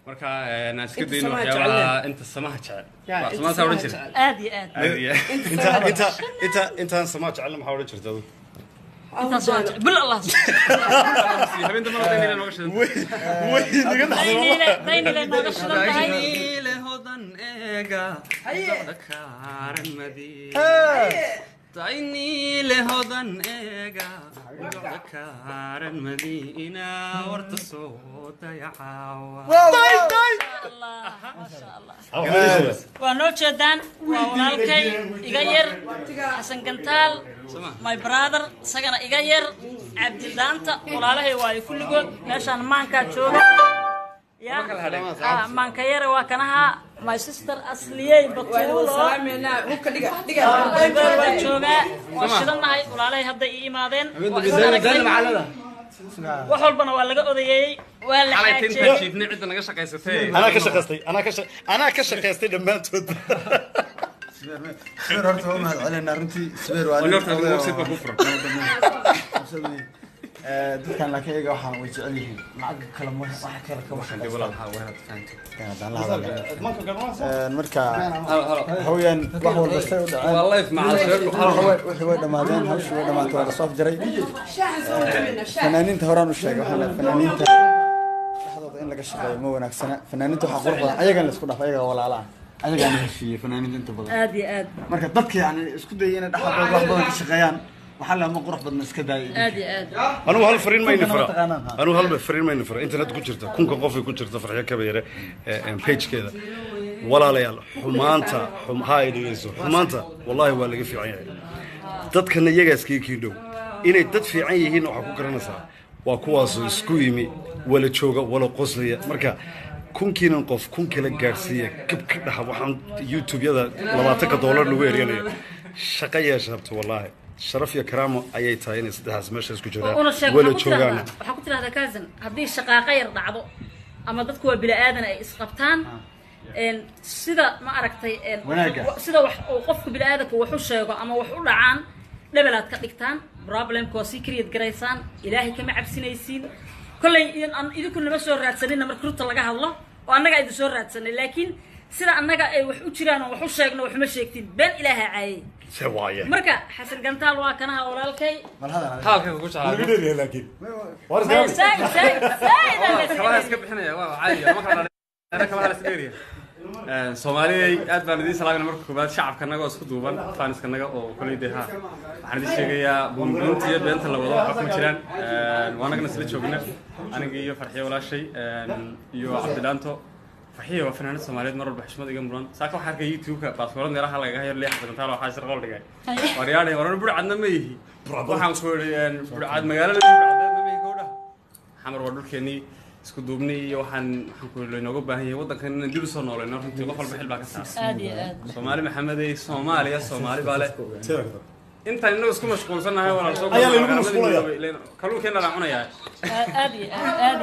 marka aan iska dayno waxyaalaha inta samaha jecel samaha saaran jirta aad iyo aad inta samaha jecel maxaa oran jirtaa inta soo bil Allah habeenta ma wadayna nooga shidan way niga daynile nooga shidan tahay le hodan eega dakaran madi تايني لهضن إيجا ذكر المدينة ورت الصوت يا حوا الله ما شاء الله ونوجدان ونالكي يغير حسن قنتال ماي برادر سجنا يغير عبد الدانتا ولاله واي كل جود ماشان مانكا جوجا يا مانكا يرى وكانها my sister أصلية بطولة سلامنا هو كديجا جوجا وشلنا ولاله هذا إيمادين وحول بنا ولا قضية ولا حاجة تنتهي عندنا قشة قيستي أنا كشقيستي لما تود سبير هرت هو ما علينا رنتي سبير ونرت هذا مصيب كفر dadkan la kaga waxaan way jecel yihiin lacag kala ma wax kala ka waxaan dib walaal waxa weerad faanto marka haween wax walba say u dhaceen wallahi ma wixii way dhamaadeen hawshii way dhamaatay wada soo jiray fanaaniinta horaan u sheegay waxaan leeyahay fanaaniinta dhaxdooda in laga shaqeeyo ma wanaagsana fanaaniinta waxa qurux badan ayaga la isku dhaaf ayaga walaalaha ayaga aan heshiiyay fanaaniinta inta badan aad iyo aad marka dadka yani isku dayeen in dhaxdooda wax badan ka shaqeeyaan waxaa la ma qurux badan iska daayay aad iyo aad anu hal fariin ma inifra anu hal fariin ma inifra internet ku jirta kunka qof ku jirta farxiyo kabeere page-keeda walaalayaal xumaanta haydayso xumaanta wallahi waa laga fiican yahay dadkana iyaga iskiikii dhow inay dad fiican yihiin waxa ku garanaysaa waa kuwaas isku yimi wala jooga wala qoslaya marka kunkiinan qof kun kala gaarsiiya gab ka dhaxa waxaan youtube-yada $20 lagu eriyanayo shaqo yeeshabto wallahi sharaf iyo karaamo ayay tahay inay saddexaas meesha isku jiraan wala joogaan waxa ku tiraahdaa kaasan hadii shaqaaqa yar dhacdo ama dadku waa bila aadan ay isqabtaan sida ma aragtay sida wax oo qofku bila aadanka wax u sheego ama wax u dhacaan dhabalaad ka dhigtaan problemko si create gareysaan ilaahay kama cabsinaysiin kulay idinku nama soo raadsanina marka runta laga hadlo oo annaga idin soo raadsanay laakiin sida annaga ay wax u jiraan oo wax u sheegno wax ma sheegtin been ilaahay caayay سوايا مركا حسن قنتال واكنها ولالكي حالك كوش نقدر لكن سايد خلاص اسكب حنا عادي ما كان انا كمان اسكيريا Soomaaliya aad baan idin salaamay marka koobaad shacabka naga isku duuban faaniska naga oo kuleedahay waxaan idin sheegayaa bunbuntiya beenta la wado waxa ku jiraan waanagna isla joognaa aniga iyo farxiyo walaashay iyo Cabdilaanto farxiyo waa fanaanad Soomaaliyeed mar walba xushmad iga muran saaka waxa arkay YouTube-ka baaskoorada meelaha laga hayo leeyahay xasantaal waxa shir qol dhigay wariyaan waran burcadna ma yihi waxaan ku leeyahay burcad magaalada burcad ma yihi gowdha xamar waa dhulkeenii isku duubnay iyo waxaan ku leeyahay nooga baahan yahay wadankan in dib soo nooleeyno runtii qof walba xil baa ka saarsan aad iyo aad Soomaali Maxamed ay Soomaali baale inta inuu isku mashquulsanahay walaal soo ayaa lagu mashquulaya kalluunkeena la cunayaa aad iyo aad